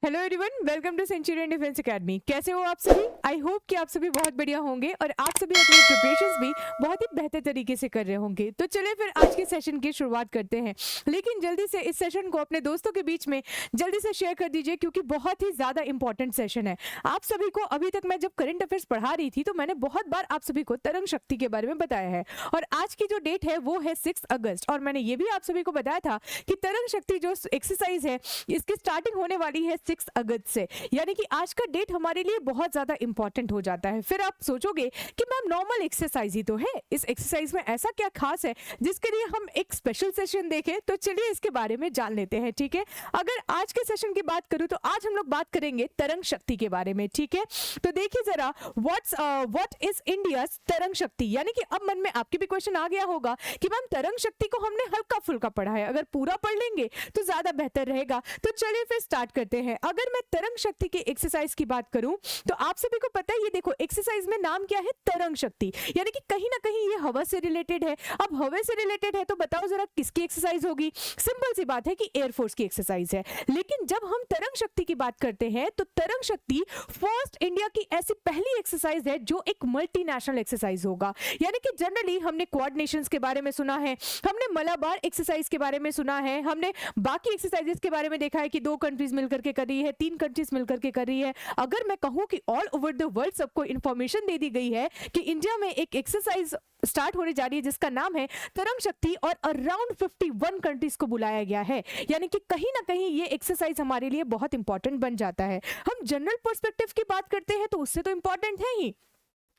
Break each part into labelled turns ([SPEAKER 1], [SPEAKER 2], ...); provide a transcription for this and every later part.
[SPEAKER 1] Hello everyone, welcome to centurion defence academy. कैसे हो आप सभी? आई होप कि आप सभी बहुत बढ़िया होंगे और आप सभी अपनी प्रिपरेशंस भी बहुत ही बेहतर तरीके से कर रहे होंगे। तो चलिए फिर आज के सेशन की शुरुआत करते हैं, लेकिन जल्दी से इस सेशन को अपने दोस्तों के बीच में जल्दी से शेयर कर दीजिए क्योंकि बहुत ही ज़्यादा इंपॉर्टेंट सेशन है। आप सभी को अभी तक मैं जब करंट अफेयर्स पढ़ा रही थी तो मैंने बहुत बार आप सभी को तरंग शक्ति के बारे में बताया है और आज की जो डेट है वो है 6 अगस्त और मैंने ये भी आप सभी को बताया था कि तरंग शक्ति जो एक्सरसाइज है इसकी स्टार्टिंग होने वाली है 6 अगस्त से, यानी कि आज का डेट हमारे लिए बहुत ज्यादा इंपॉर्टेंट हो जाता है। फिर आप सोचोगे कि मैम नॉर्मल एक्सरसाइज ही तो है, इस एक्सरसाइज में ऐसा क्या खास है जिसके लिए हम एक स्पेशल सेशन देखें? तो चलिए इसके बारे में जान लेते हैं, ठीक है। अगर आज के सेशन की बात करूं तो आज हम लोग बात करेंगे तरंग शक्ति के बारे में, ठीक है। तो देखिए जरा, व्हाट इज इंडियाज तरंग शक्ति, यानी कि अब मन में आपके भी क्वेश्चन आ गया होगा कि मैम तरंग शक्ति को हमने हल्का फुल्का पढ़ा है, अगर पूरा पढ़ लेंगे तो ज्यादा बेहतर रहेगा। तो चलिए फिर स्टार्ट करते हैं। अगर मैं तरंग शक्ति की एक्सरसाइज की बात करूं तो आप सभी को पता है, ये देखो एक्सरसाइज में नाम क्या है, तरंग शक्ति, यानी कि कहीं ना कहीं ये हवा से रिलेटेड है। अब हवा से रिलेटेड है तो बताओ जरा किसकी एक्सरसाइज होगी? सिंपल सी बात है कि एयरफोर्स की एक्सरसाइज है। लेकिन जब हम तरंग शक्ति की बात करते हैं तो तरंग शक्ति फर्स्ट इंडिया की ऐसी पहली एक्सरसाइज है जो एक मल्टीनेशनल एक्सरसाइज होगा। यानी कि जनरली हमने क्वाड नेशंस के बारे में सुना है, हमने मलाबार एक्सरसाइज के बारे में सुना है, हमने बाकी एक्सरसाइजेस के बारे में देखा है कि 2 कंट्रीज मिलकर के कर रही है, 3 कंट्रीज मिलकर के कर रही है। अगर मैं कहूं कि ऑल ओवर द वर्ल्ड सबको इंफॉर्मेशन दे दी गई है कि इंडिया में एक एक्सरसाइज स्टार्ट होने जा रही है जिसका नाम है तरंग शक्ति और अराउंड 51 कंट्रीज को बुलाया गया है, यानी कि कहीं ना कहीं ये एक्सरसाइज हमारे लिए बहुत इंपॉर्टेंट बन जाता है। हम जनरल पर्सपेक्टिव की बात करते हैं तो उससे तो इंपॉर्टेंट है ही,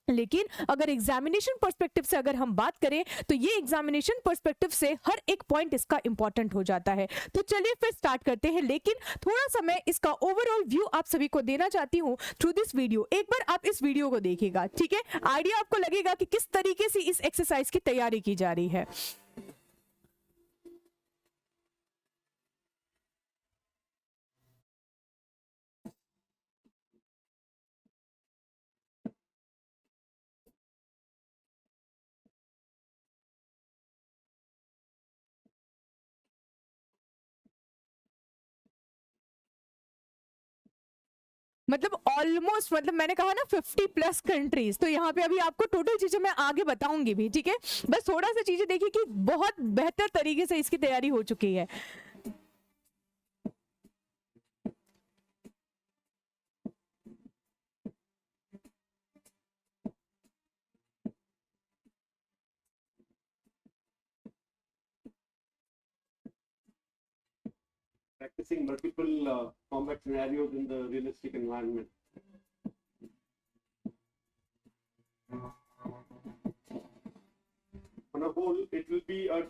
[SPEAKER 1] लेकिन अगर एग्जामिनेशन पर्सपेक्टिव से अगर हम बात करें तो ये एग्जामिनेशन पर्सपेक्टिव से हर एक पॉइंट इसका इंपॉर्टेंट हो जाता है। तो चलिए फिर स्टार्ट करते हैं, लेकिन थोड़ा सा मैं इसका ओवरऑल व्यू आप सभी को देना चाहती हूं थ्रू दिस वीडियो। एक बार आप इस वीडियो को देखिएगा, ठीक है, आइडिया आपको लगेगा कि किस तरीके से इस एक्सरसाइज की तैयारी की जा रही है। मतलब ऑलमोस्ट, मतलब मैंने कहा ना 50+ कंट्रीज, तो यहाँ पे अभी आपको टोटल चीजें मैं आगे बताऊंगी भी, ठीक है। बस थोड़ा सा चीजें देखिए कि बहुत बेहतर तरीके से इसकी तैयारी हो चुकी है।
[SPEAKER 2] Practicing multiple combat scenarios in the realistic environment. On a whole, it will be a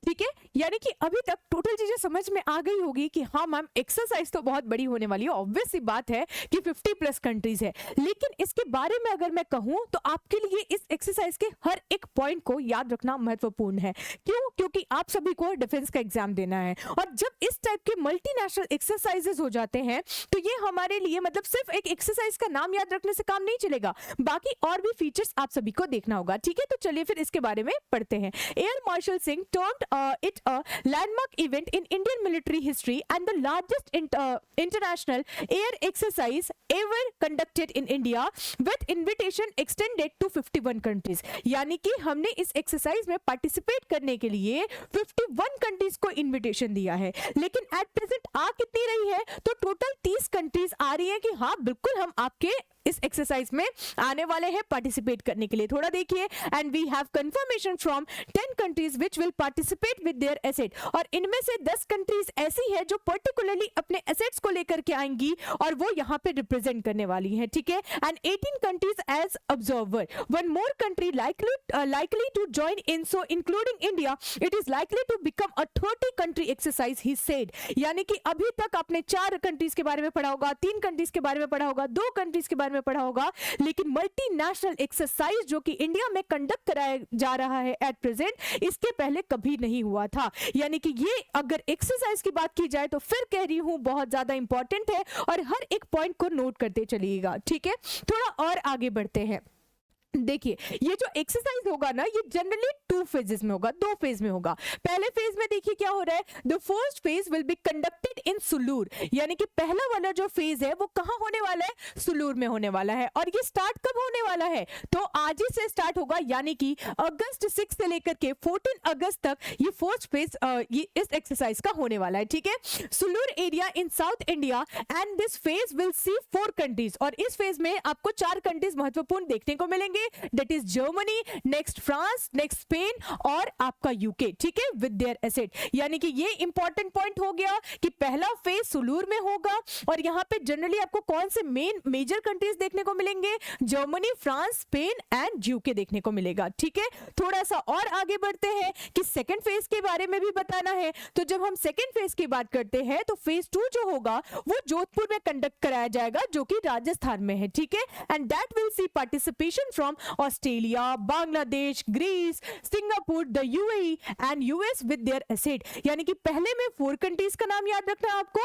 [SPEAKER 1] ठीक है, यानी कि अभी तक टोटल चीजें समझ में आ गई होगी कि हाँ मैम एक्सरसाइज तो बहुत बड़ी होने वाली है। ऑब्वियस सी बात है कि 50+ कंट्रीज है, लेकिन इसके बारे में अगर मैं कहूं तो आपके लिए इस एक्सरसाइज के हर एक पॉइंट को याद रखना महत्वपूर्ण है। क्यों? क्योंकि आप सभी को डिफेंस का एग्जाम देना है और जब इस टाइप के मल्टीनेशनल एक्सरसाइजेस हो जाते हैं तो ये हमारे लिए मतलब सिर्फ एक एक्सरसाइज का नाम याद रखने से काम नहीं चलेगा, बाकी और भी फीचर्स आप सभी को देखना होगा, ठीक है। तो चलिए फिर इसके बारे में पढ़ते हैं। Air marshal Singh termed it a landmark event in Indian military history and the largest international air exercise ever conducted in India with invitation extended to 51 countries। यानी कि हमने इस एक्सरसाइज में पार्टिसिपेट करने के लिए 51 कंट्रीज को इनविटेशन दिया है, लेकिन एट प्रेजेंट आ कितनी रही है? तो टोटल 30 कंट्रीज आ रही है कि हाँ बिल्कुल हम आपके इस एक्सरसाइज में आने वाले हैं पार्टिसिपेट करने के लिए। थोड़ा देखिए, and we have confirmation from 10 countries which will participate with their asset, और इनमें से 10 कंट्रीज ऐसी है जो पर्टिकुलरली अपने एसेट्स को लेकर के आएंगी और वो यहाँ पे रिप्रेजेंट करने वाली हैं, ठीक है। And 18 countries as observer, one more country likely to join in, so including India it is likely to become a 30 country exercise, he said। यानी कि अभी तक आपने 4 कंट्रीज के बारे में पढ़ा होगा, 3 कंट्रीज के बारे में पढ़ा होगा, 2 कंट्रीज के बारे में पढ़ा होगा, लेकिन मल्टीनेशनल एक्सरसाइज जो कि इंडिया में कंडक्ट कराया जा रहा है एट प्रेजेंट, इसके पहले कभी नहीं हुआ था। यानी कि ये अगर एक्सरसाइज की बात की जाए तो फिर कह रही हूं बहुत ज्यादा इंपॉर्टेंट है और हर एक पॉइंट को नोट करते चलिएगा, ठीक है। थोड़ा और आगे बढ़ते हैं। देखिए, ये जो एक्सरसाइज होगा ना, ये जनरली 2 फेजेस में होगा, 2 फेज में होगा। पहले फेज में देखिए क्या हो रहा है, the first phase will be conducted in Sulur, यानी कि पहला वाला जो फेज है वो कहाँ होने वाला है, सुलूर में होने वाला है। और ये स्टार्ट कब होने वाला है, तो आज ही से स्टार्ट होगा, यानी कि अगस्त 6 से लेकर के 14 अगस्त तक ये फर्स्ट फेज ये इस एक्सरसाइज का होने वाला है, ठीक है। Sulur area in south India and this phase will see 4 countries, और इस फेज में आपको 4 कंट्रीज महत्वपूर्ण देखने को मिलेंगे, that is Germany, next France, next Spain और आपका यूके, ठीक है, विद देयर एसेट। यानी कि ये इंपॉर्टेंट पॉइंट हो गया कि पहला फेज सुलूर में होगा, और यहाँ पे जनरली आपको कौन से मेजर कंट्रीज देखने को मिलेंगे, Germany, France, Spain and UK देखने को मिलेगा, ठीक है। थोड़ा सा और आगे बढ़ते हैं कि सेकंड फेज के बारे में भी बताना है। तो जब हम सेकंड फेज की बात करते हैं तो फेज 2 जो होगा वो जोधपुर में कंडक्ट कराया जाएगा, जो कि राजस्थान में है, ठीक है। And that will see participation from Australia, Bangladesh, Greece, Singapore, the UAE and US with their asset. यानी कि पहले में 4 कंट्रीज का नाम याद रखना है आपको,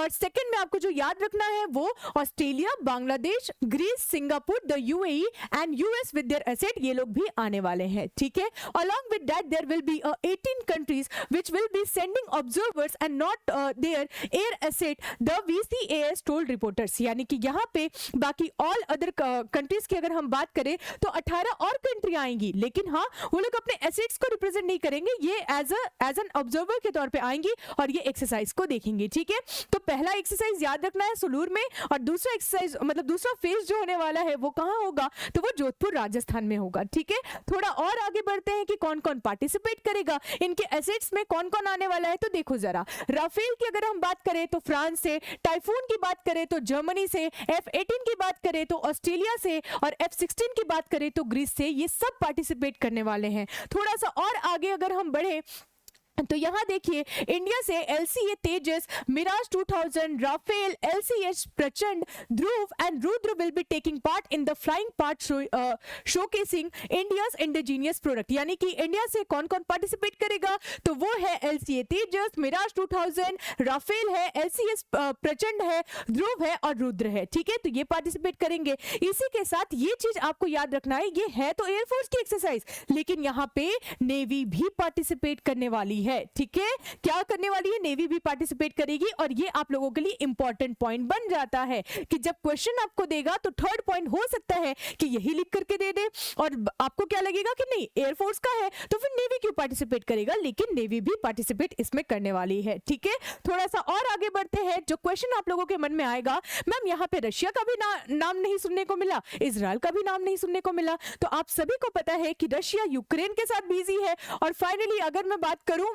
[SPEAKER 1] और सेकंड में आपको जो याद रखना है वो Australia, Bangladesh, Greece, Singapore, the UAE and US with their asset, ये लोग भी आने वाले हैं, ठीक है। Along with that there will be 18 countries which will be sending observers and not their air asset, the VCAS told reporters। यानी कि यहाँ पे बाकी all other countries की अगर हम बात करें तो 18 और कंट्री आएंगी, लेकिन हाँ वो लोग अपने एसेट्स को रिप्रेजेंट नहीं करेंगे, ये एज एन ऑब्जर्वर के तौर पे आएंगी और ये एक्सरसाइज को देखेंगे, ठीक है। तो पहला एक्सरसाइज याद रखना है सुलूर में, और दूसरा एक्सरसाइज मतलब दूसरा फेज जो होने वाला है वो कहाँ होगा, तो वो जोधपुर राजस्थान में होगा, ठीक है। थोड़ा और आगे बढ़ते हैं कि कौन कौन पार्टिसिपेट करेगा, इनके एसेट्स में कौन कौन आने वाला है। तो देखो जरा, राफेल की अगर हम बात करें तो फ्रांस से, टाइफून की बात करें तो जर्मनी से, F-18 की बात करें तो ऑस्ट्रेलिया से, और F-16 की बात करें तो ग्रीस से, ये सब पार्टिसिपेट करने वाले हैं। थोड़ा सा और आगे अगर हम बढ़े तो यहाँ देखिए, इंडिया से LCA Tejas, Mirage 2000, Rafale, LCH Prachand, Dhruv and Rudra will be taking part in the flying part showcasing India's indigenous product. यानी कि इंडिया से कौन कौन पार्टिसिपेट करेगा, तो वो है LCA तेजस, मिराज 2000, राफेल है, LCS प्रचंड है, ध्रुव है और रुद्र है, ठीक है। तो ये पार्टिसिपेट करेंगे। इसी के साथ ये चीज आपको याद रखना है, ये है तो एयरफोर्स की एक्सरसाइज, लेकिन यहाँ पे नेवी भी पार्टिसिपेट करने वाली है, ठीक है। क्या करने वाली है, नेवी भी पार्टिसिपेट करेगी। और ये आप लोगों के लिए इंपॉर्टेंट पॉइंट बन जाता है कि जब क्वेश्चन आपको देगा तो थर्ड पॉइंट हो सकता है कि यही लिख करके दे दे, और आपको क्या लगेगा कि नहीं एयरफोर्स का है तो फिर नेवी क्यों पार्टिसिपेट करेगा, लेकिन नेवी भी पार्टिसिपेट इसमें करने वाली है, ठीक है। थोड़ा सा और आगे बढ़ते हैं, जो क्वेश्चन आप लोगों के मन में आएगा, मैम यहाँ पे रशिया का भी नाम नहीं सुनने को मिला, इजराइल का भी नाम नहीं सुनने को मिला। तो आप सभी को पता है कि रशिया यूक्रेन के साथ बिजी है। और फाइनली अगर मैं बात करूं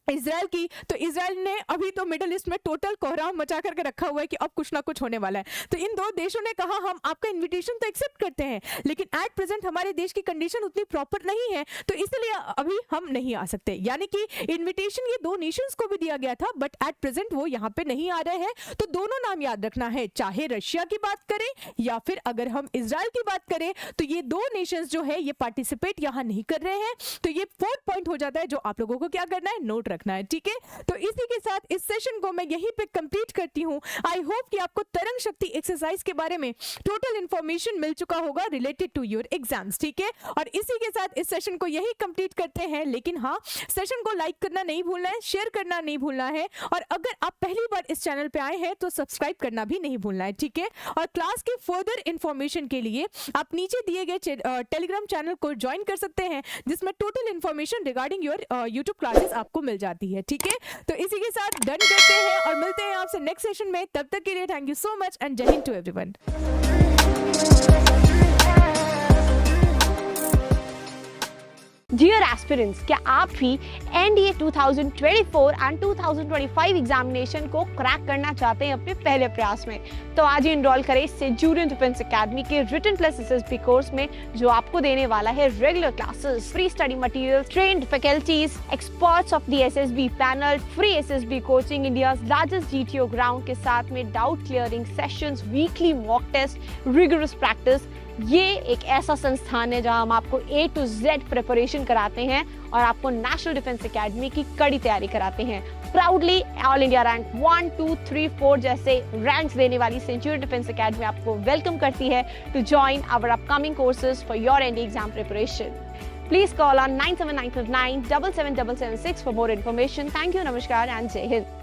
[SPEAKER 1] इजराइल की, तो इजराइल ने अभी तो मिडिल ईस्ट में टोटल कोहराम मचा करके रखा हुआ है कि अब कुछ ना कुछ होने वाला है। तो इन दो देशों ने कहा हम आपका इनविटेशन तो एक्सेप्ट करते हैं, लेकिन एट प्रेजेंट हमारे देश की कंडीशन उतनी प्रॉपर नहीं है, तो इसलिए अभी हम नहीं आ सकते। यानी कि इनविटेशन ये 2 नेशंस को भी दिया गया था, बट एट प्रेजेंट वो यहाँ पे नहीं आ रहे हैं। तो दोनों नाम याद रखना है, चाहे रशिया की बात करें या फिर अगर हम इजराइल की बात करें, तो ये 2 नेशंस जो है ये पार्टिसिपेट यहाँ नहीं कर रहे हैं। तो ये 4th पॉइंट हो जाता है जो आप लोगों को क्या करना है, नोट रखना है, ठीक है। तो इसी के साथ इस सेशन को मैं यहीं पे कंप्लीट करती हूं। आई होप कि आपको तरंग शक्ति एक्सरसाइज के बारे में टोटल इंफॉर्मेशन मिल चुका होगा रिलेटेड टू योर एग्जाम्स, ठीक है। और इसी के साथ इस सेशन को यहीं कंप्लीट करते हैं, लेकिन हाँ सेशन को लाइक करना नहीं भूलना है, शेयर करना नहीं भूलना है, और अगर आप पहली बार इस चैनल पे आए हैं तो सब्सक्राइब करना भी नहीं भूलना है, ठीक है। और क्लास के फर्दर इंफॉर्मेशन के लिए आप नीचे दिए गए टेलीग्राम चैनल को ज्वाइन कर सकते हैं, जिसमें total information regarding your YouTube classes आपको मिल जाती है, ठीक है। तो इसी के साथ डन करते हैं और मिलते हैं आपसे नेक्स्ट सेशन में। तब तक के लिए thank you so much and Jai Hind to everyone.
[SPEAKER 3] Dear aspirants, क्या आप भी NDA 2024 एंड 2025 एग्जामिनेशन को क्रैक करना चाहते हैं अपने पहले प्रयास में? तो आज ही इनरोल करें सेंचुरियन डिफेंस एकेडमी के रिटन प्लस SSB कोर्स में, जो आपको देने वाला है regular classes, free study material, trained faculties, experts of the SSB panel, free SSB coaching, India largest GTO ground के साथ में doubt clearing sessions, weekly mock test, rigorous practice. ये एक ऐसा संस्थान है जहां हम आपको A to Z प्रिपरेशन कराते हैं और आपको नेशनल डिफेंस एकेडमी की कड़ी तैयारी कराते हैं। प्राउडली ऑल इंडिया रैंक 1, 2, 3, 4 जैसे रैंक्स देने वाली सेंचुरियन डिफेंस एकेडमी आपको वेलकम करती है to join our upcoming courses for your NDA exam preparation. Please call on 97959 77776 for more information. Thank you, Namaskar and Jai Hind.